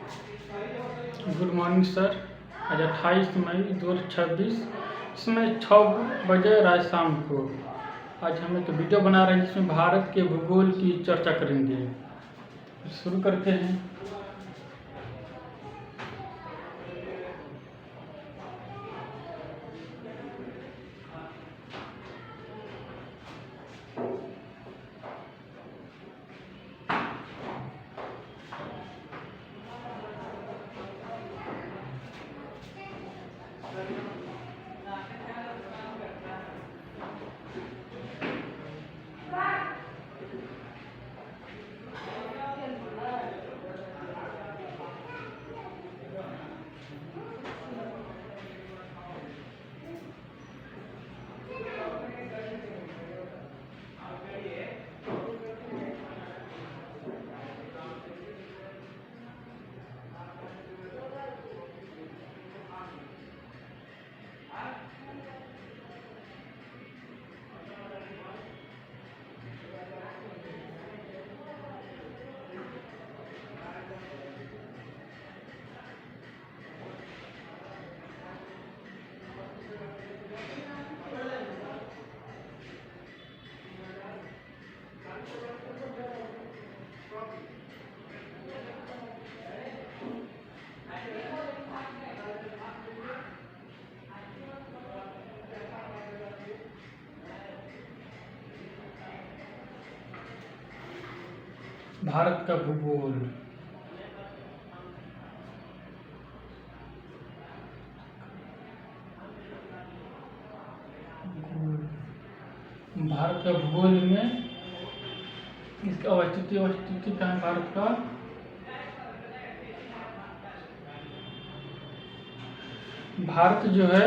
Good morning sir. आज 28 मई 2026 इसमें 6 बजे रात शाम को आज हम एक वीडियो बना रहे हैं जिसमें भारत के भूगोल की चर्चा करेंगे। शुरू करते हैं। भारत का भूगोल। भारत का भूगोल में इसका अवस्थिति कहाँ है भारत का? भारत जो है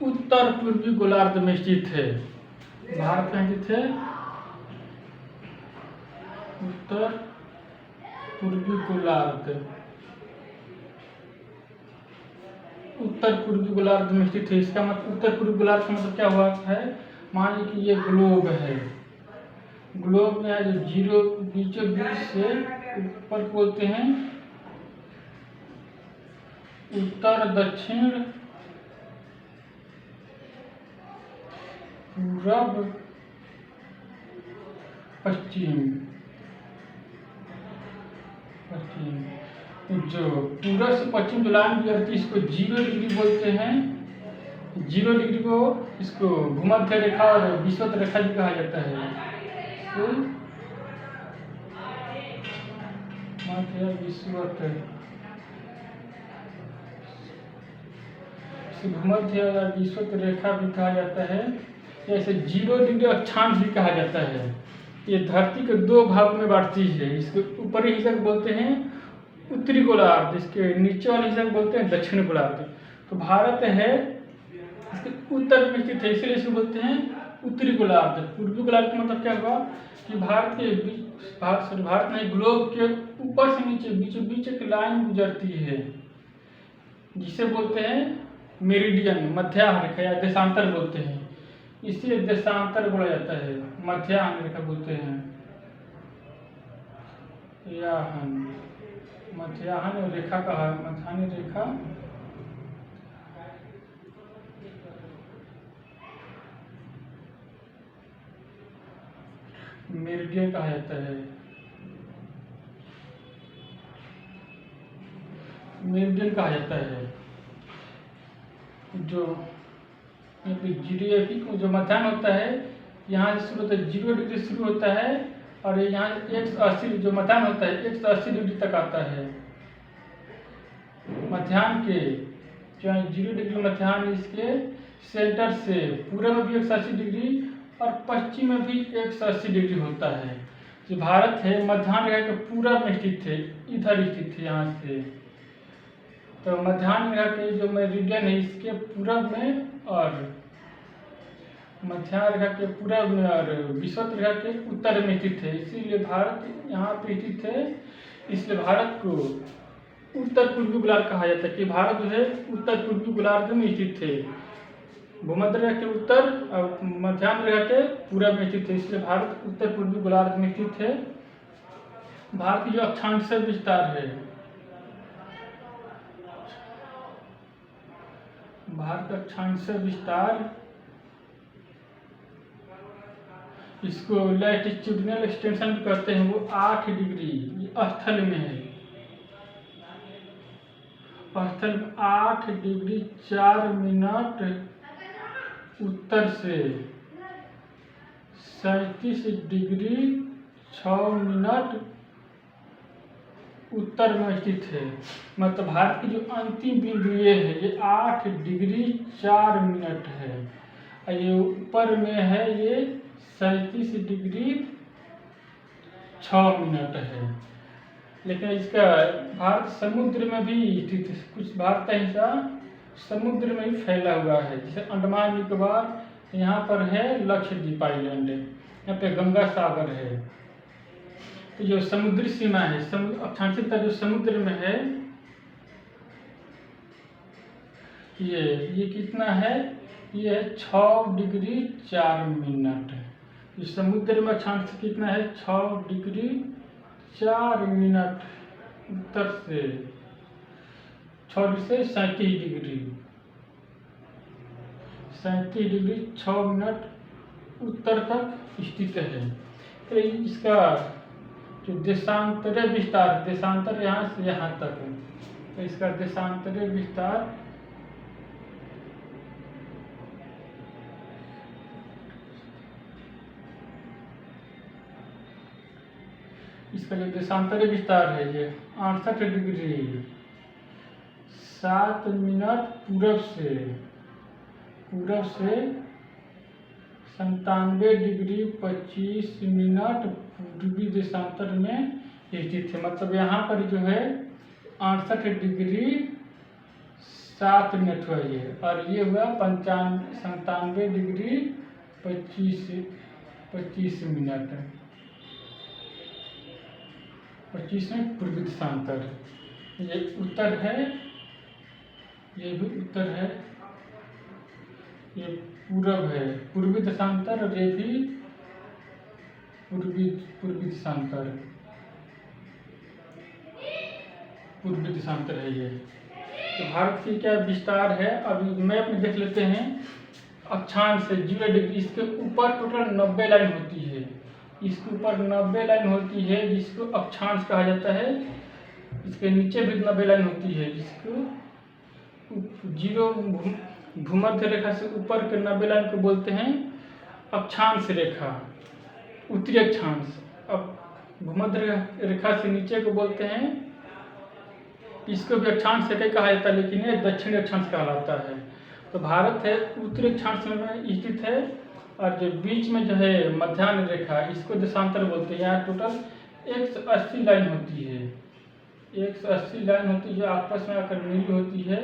उत्तर पूर्वी गोलार्ध में स्थित है। भारत कहाँ स्थित है? उत्तर पूर्वी गोलार्ध। उत्तर पूर्वी गोलार्ध में स्थित है। इसका मतलब उत्तर पूर्वी गोलार्ध का मतलब क्या हुआ है? मान लीजिए कि ये ग्लोब है। ग्लोब में जो जीरो बीचों बीच से ऊपर बोलते हैं उत्तर दक्षिण पूरब पश्चिम। जो पूरब से पश्चिम जो लाइन गुजरती है इसको 0 डिग्री बोलते हैं। 0 डिग्री को इसको भूमध्य रेखा और विषुवत रेखा भी कहा जाता है। तो मध्य विषुवत भूमध्य या विषुवत रेखा भी कहा जाता है। जैसे 0 डिग्री अक्षांश भी कहा जाता है। ये धरती के 2 भाग में बांटती है। इसके ऊपरी हिस्से को बोलते हैं उत्तरी गोलार्ध, इसके नीचे वाले हिस्से को बोलते हैं दक्षिण गोलार्ध। तो भारत है इसके उत्तर में स्थित है, इसलिए इसको बोलते हैं उत्तरी गोलार्ध। पूर्वी गोलार्ध का मतलब क्या हुआ कि भारत में ग्लोब के ऊपर से नीचे बीचों बीच एक लाइन गुजरती है जिसे बोलते हैं मेरिडियन, मध्याह्न रेखा या देशांतर बोलते हैं। इसे देशांतर बोला जाता है, मध्याह्न रेखा बोलते हैं। मध्याह्न रेखा का है, मध्याह्न रेखा मेरिडियन कहा जाता है। मेरिडियन कहा जाता है। जो जो मध्याह्न होता है यहाँ से शुरू होता है, 0 डिग्री शुरू होता है और यहाँ 180 जो मध्याह्न होता है 180 डिग्री तक आता है। मध्याह्न के जो 0 डिग्री मध्याह्न इसके सेंटर से पूर्व में भी 180 डिग्री और पश्चिम में भी 180 डिग्री होता है। जो भारत है मध्याह्न रेखा के पूरब में स्थित है, इधर स्थित है यहाँ से। तो मध्याह्न रेखा के जो मेरिडियन है इसके पूरब में और मध्याह्न रेखा के पूरब में और विषुवत रेखा के उत्तर में स्थित है। इसीलिए भारत यहाँ पे स्थित है। इसलिए भारत को उत्तर पूर्वी गोलार्ध कहा जाता है कि भारत जो है उत्तर पूर्वी गोलार्ध में स्थित है। भूमध्य रेखा के उत्तर और मध्याह्न रेखा के पूरब में स्थित है, इसलिए भारत उत्तर पूर्वी गोलार्ध में स्थित है। भारत की जो अक्षांश विस्तार है भारत का अक्षांश विस्तार, इसको लैटिट्यूडिनल एक्सटेंशन कहते हैं, वो 8 डिग्री स्थल में है। स्थल 8 डिग्री 4 मिनट उत्तर से 37 डिग्री 6 मिनट उत्तर में स्थित है। मतलब भारत की जो अंतिम बिंदु ये है, ये 8 डिग्री 4 मिनट है, और ये ऊपर में है, ये 37 डिग्री 6 मिनट है। लेकिन इसका भारत समुद्र में भी स्थित है, कुछ भारत का हिस्सा समुद्र में भी फैला हुआ है, जैसे अंडमान निकोबार, यहाँ पर है लक्षद्वीप आइलैंड, यहाँ पे गंगा सागर है। तो जो समुद्री सीमा है, अक्षांशिक जो समुद्र में है, ये कितना है, ये है 6 डिग्री 4 मिनट। इस समुद्र में अक्षांश कितना है, 6 डिग्री 4 मिनट उत्तर से 6 से 37 डिग्री 6 मिनट उत्तर तक स्थित है। तो इसका जो देशांतरीय विस्तार, देशांतर यहाँ से यहाँ तक है, तो इसका देशांतरीय विस्तार इसका जो देशांतरीय विस्तार है, ये 68 डिग्री 7 मिनट पूरब से 97 डिग्री 25 मिनट पूर्वी देशांतर में स्थित है। मतलब यहाँ पर जो है 68 डिग्री 7 मिनट हुआ ये, और ये हुआ 97 डिग्री 25 मिनट 25 में पूर्वी देशांतर। ये उत्तर है, ये भी उत्तर है, ये पूरब है, पूर्वी देशांतर, और ये भी पूर्वी देशांतर, पूर्वी देशांतर है ये। तो भारत की क्या विस्तार है, अभी मैप में देख लेते हैं। अक्षांश से 0 डिग्री, इसके ऊपर टोटल 90 लाइन होती है, इसके ऊपर 90 लाइन होती है जिसको अक्षांश कहा जाता है। इसके नीचे भी 90 लाइन होती है जिसको 0 भूमध्य रेखा से ऊपर के 90 लाइन को बोलते हैं अक्षांश रेखा, उत्तरी अक्षांश। अब भूमध्य रेखा से नीचे को बोलते हैं, इसको भी अक्षांश रेखा कहा जाता है, लेकिन ये दक्षिणी अक्षांश कहलाता है। तो भारत है उत्तरी अक्षांश में स्थित है, और जो बीच में जो है मध्याह्न रेखा, इसको देशांतर बोलते हैं। यहाँ टोटल 180 लाइन होती है, 180 लाइन होती है जो आपस में आकर मिली होती है।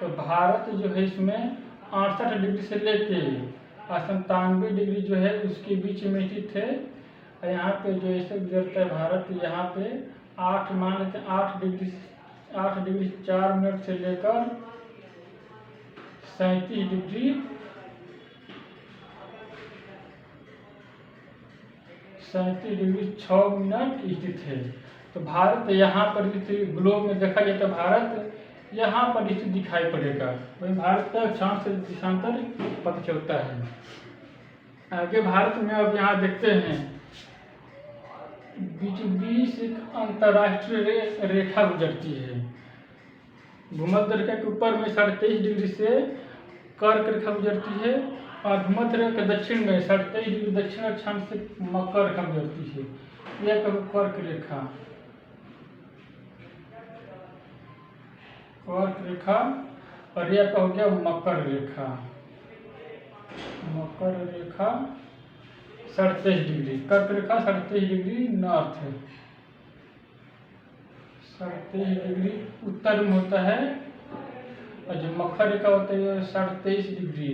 तो भारत जो है इसमें 68 डिग्री से लेके 97 डिग्री जो है उसके बीच में स्थित है। और यहाँ पे जो ऐसे गुजरता है भारत, यहाँ पे 8 मान लेते हैं, 8 डिग्री 4 मिनट से लेकर 37 डिग्री 6 मिनट स्थित है। तो भारत यहाँ पर ग्लोब में देखा जाए तो भारत यहाँ पर स्थित दिखाई पड़ेगा, वही भारत का अक्षांश से देशांतर पता चलता है। आगे भारत में अब यहाँ देखते हैं, बीच एक अंतर्राष्ट्रीय रेखा गुजरती है। भूमध्य रेखा के ऊपर में 23.5 डिग्री से कर्क रेखा गुजरती है, और भूमध्य रेखा के दक्षिण में 23.5 डिग्री दक्षिण अक्षांश से मकर रेखा गुजरती है। यह कर्क रेखा, कर्क रेखा, और यह हो गया मकर रेखा। मकर रेखा 37 डिग्री, कर्क रेखा 37 डिग्री नॉर्थ है, 37 डिग्री उत्तर में होता है, और जो मकर रेखा होता है 37 डिग्री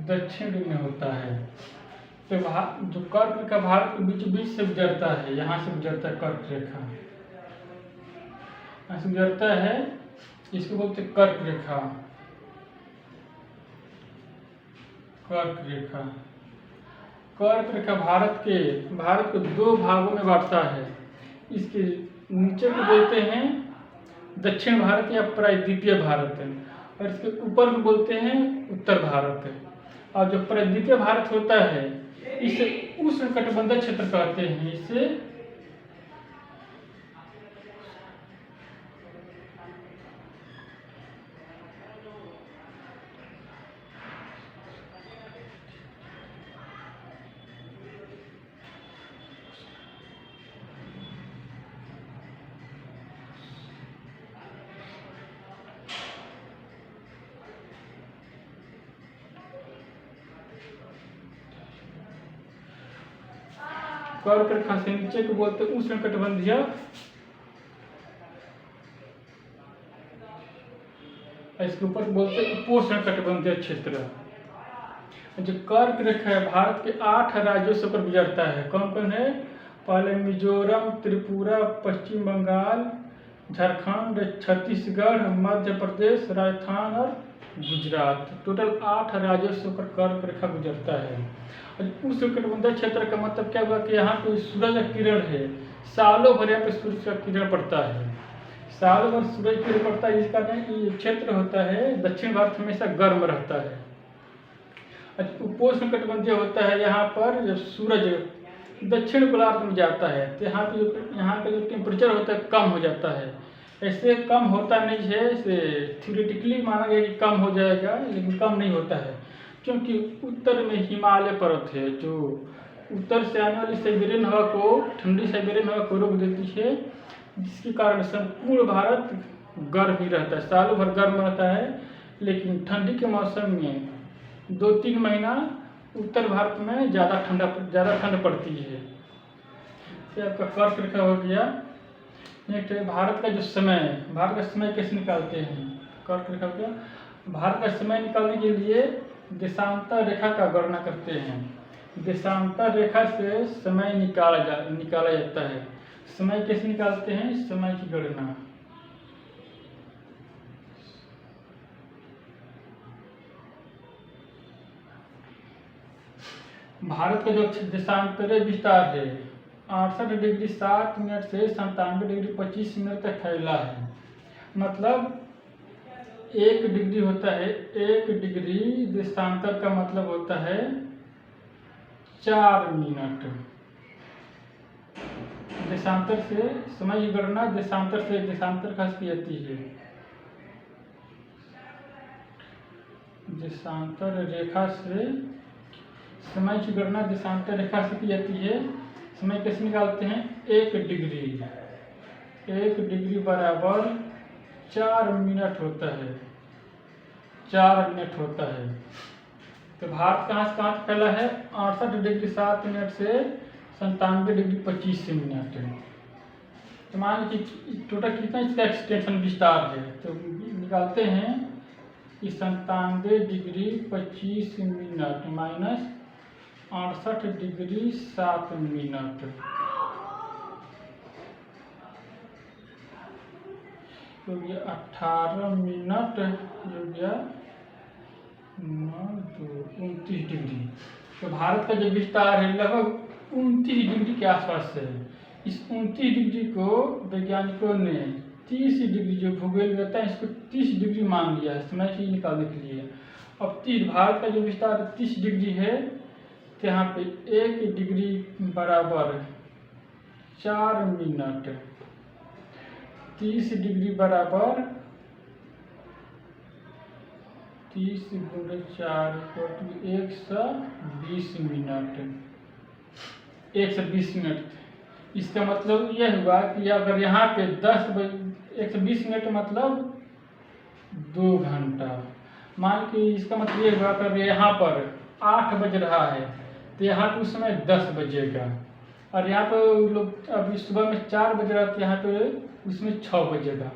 दक्षिण में होता है। तो जो कर्क रेखा भारत के बीच से गुजरता है, यहाँ से गुजरता है कर्क रेखा, यहाँ से गुजरता है, इसको बोलते हैं कर्क रेखा। कर्क रेखा, कर्क रेखा भारत को 2 भागों में बांटता है। इसके नीचे को बोलते हैं दक्षिण भारत या प्रायद्वीपीय भारत है, और इसके ऊपर में बोलते हैं उत्तर भारत है। और जो प्रायद्वीपीय भारत होता है इसे उष्णकटिबंधीय क्षेत्र कहते हैं। इसे कर्क रेखा से नीचे को बोलते हैं उष्णकटिबंधीय, इसके ऊपर बोलते हैं उपोष्णकटिबंधीय क्षेत्र। जो कर्क रेखा है भारत के 8 राज्यों से होकर गुजरता है। कौन कौन है? पहले मिजोरम, त्रिपुरा, पश्चिम बंगाल, झारखंड, छत्तीसगढ़, मध्य प्रदेश, राजस्थान और गुजरात। टोटल 8 राज्यों से होकर कर्क रेखा गुजरता है। उष्णकटिबंधीय क्षेत्र का मतलब क्या हुआ कि यहाँ पे सूरज का किरण है, सालों भर यहाँ पे सूरज का किरण पड़ता है, सालों भर सूरज किरण पड़ता है। इस कारण ये क्षेत्र होता है दक्षिण भारत हमेशा गर्म रहता है। उपोष्णकटिबंधीय होता है यहाँ पर जब सूरज दक्षिण गोलार्ध में जाता है तो यहाँ का जो टेम्परेचर होता है कम हो जाता है। ऐसे कम होता नहीं है, इसे थ्योरेटिकली माना गया कि कम हो जाएगा, लेकिन कम नहीं होता है क्योंकि उत्तर में हिमालय पर्वत है जो उत्तर से आने वाली साइबेरियन हवा को, ठंडी साइबेरियन हवा को रोक देती है, जिसके कारण संपूर्ण भारत गर्म ही रहता है, सालों भर गर्म रहता है। लेकिन ठंडी के मौसम में 2-3 महीना उत्तर भारत में ज़्यादा ठंड पड़ती है। तो आपका कर्क रेखा हो गया। नेक्स्ट है भारत का जो समय है, भारत का समय कैसे निकालते हैं? कर्क रेखा हो गया। भारत का समय निकालने के लिए देशांतर रेखा का गणना करते हैं। देशांतर रेखा से समय निकाला जाता है। समय कैसे निकालते हैं? समय की गणना भारत का जो देशांतरीय विस्तार है 68 डिग्री 7 मिनट से 97 डिग्री 25 मिनट तक फैला है। मतलब 1 डिग्री होता है, 1 डिग्री देशांतर का मतलब होता है 4 मिनट। देशांतर से समय की गणना देशांतर खास की जाती है। देशांतर रेखा से समय की गणना देशांतर रेखा से की जाती है। समय कैसे निकालते हैं? 1 डिग्री बराबर 4 मिनट होता है, 4 मिनट होता है। तो भारत कहाँ से फैला है? 68 डिग्री 7 मिनट से 97 डिग्री 25 मिनट। तो मान लीजिए टोटल कितना इसका एक्सटेंशन विस्तार है, तो निकालते हैं कि 97 degree 25 minute minus 68 degree 7 minute, तो ये 18 मिनट हो गया 9 2 29 डिग्री। तो भारत का जो विस्तार है लगभग 29 डिग्री के आसपास है। इस 29 डिग्री को वैज्ञानिकों ने 30 डिग्री जो भूगोल रहता है इसको 30 डिग्री मान लिया है समय की निकालने के लिए। अब भारत का जो विस्तार 30 डिग्री है तो यहाँ पे 1 डिग्री बराबर 4 मिनट, 30 डिग्री बराबर 30 × 4 120 मिनट, 120 मिनट। इसका मतलब यह हुआ कि अगर यहाँ पे 120 मिनट मतलब 2 घंटा, मान कि इसका मतलब ये हुआ अगर यहाँ पर 8 बज रहा है तो यहाँ पे उस समय 10 बजेगा, और यहाँ पे लोग अभी सुबह में 4 बज रहा है तो यहाँ पे उसमें 6 बजेगा।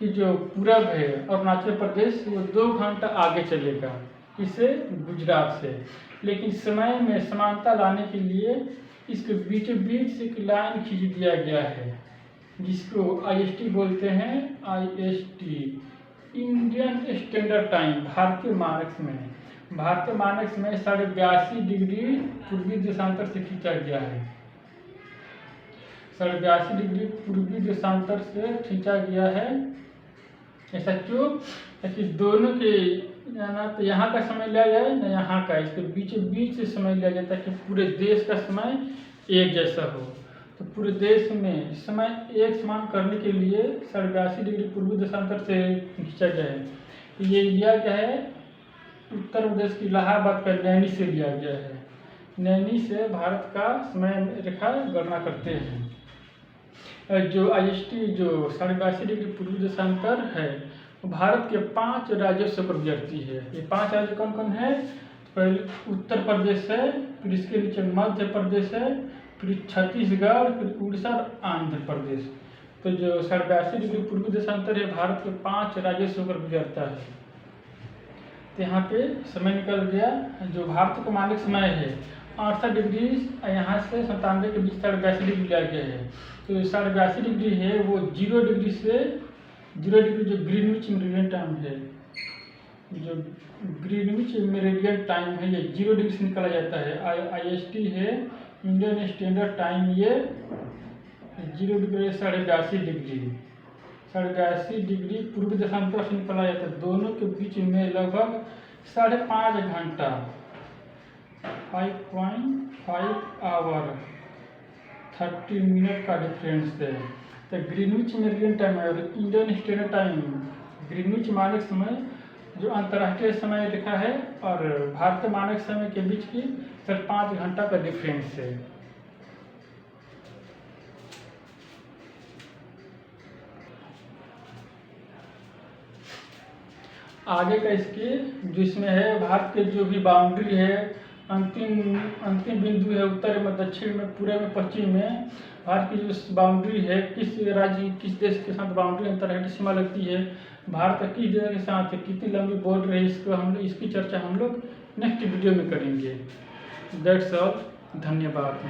कि जो पूरब है अरुणाचल प्रदेश वो 2 घंटा आगे चलेगा इससे गुजरात से। लेकिन समय में समानता लाने के लिए इसके बीचों बीच एक लाइन खींच दिया गया है जिसको IST बोलते हैं। IST इंडियन स्टैंडर्ड टाइम, भारतीय मानक में 82.5 डिग्री पूर्वी देशांतर से खींचा गया है। 82.5 डिग्री पूर्वी देशांतर से खींचा गया है ऐसा क्यों? ताकि दोनों के ना तो यहाँ का समय लिया जाए ना यहाँ का, इसके बीच बीच से समय लिया जाए ताकि पूरे देश का समय एक जैसा हो। तो पूरे देश में समय एक समान करने के लिए 82 डिग्री पूर्वी देशांतर से खींचा गया है। तो ये लिया गया है उत्तर प्रदेश की इलाहाबाद का नैनी से लिया गया है। नैनी से भारत का समय रेखा गणना करते हैं। जो IST जो 82 डिग्री पूर्वी देशांतर है वो भारत के 5 राज्यों से ऊपर गुजरती है। ये 5 राज्य कौन कौन है? पहले उत्तर प्रदेश है, फिर इसके नीचे मध्य प्रदेश है, फिर छत्तीसगढ़, फिर उड़ीसा और आंध्र प्रदेश। तो जो 82 डिग्री पूर्वी देशांतर है भारत के 5 राज्यों से ऊपर गुजरता है। तो यहाँ पे समय निकल गया। जो भारत का मानक समय है 68 डिग्री, यहाँ से 97 के बीच 82 डिग्री लिया गया है। तो 82 डिग्री है वो 0 डिग्री से 0 डिग्री जो ग्रीनविच मेरिडियन टाइम है, जो ग्रीनविच मेरिडियन टाइम है ये 0 डिग्री से निकाला जाता है। IST है इंडियन स्टैंडर्ड टाइम, ये 0 डिग्री 82 डिग्री 82 डिग्री पूर्वी देशांतर से निकाला जाता है। दोनों के बीच में लगभग 5.5 घंटा 5.5 आवर 30 मिनट का डिफरेंस है। तो ग्रीनविच मेरिडियन टाइम और इंडियन स्टैंडर्ड टाइम, ग्रीनविच मानक समय जो अंतर्राष्ट्रीय समय लिखा है और भारतीय मानक समय के बीच की 5.5 घंटा का डिफरेंस है। आगे का इसके जो इसमें है भारत के जो भी बाउंड्री है, अंतिम बिंदु है उत्तर में, दक्षिण में, पूर्व में, पश्चिम में, भारत की जो बाउंड्री है किस राज्य किस देश के साथ बाउंड्री अंतर्राष्ट्रीय सीमा लगती है, भारत का किस देश के साथ कितनी लंबी बॉर्डर है, इसकी चर्चा हम लोग नेक्स्ट वीडियो में करेंगे। दैट्स ऑल, धन्यवाद।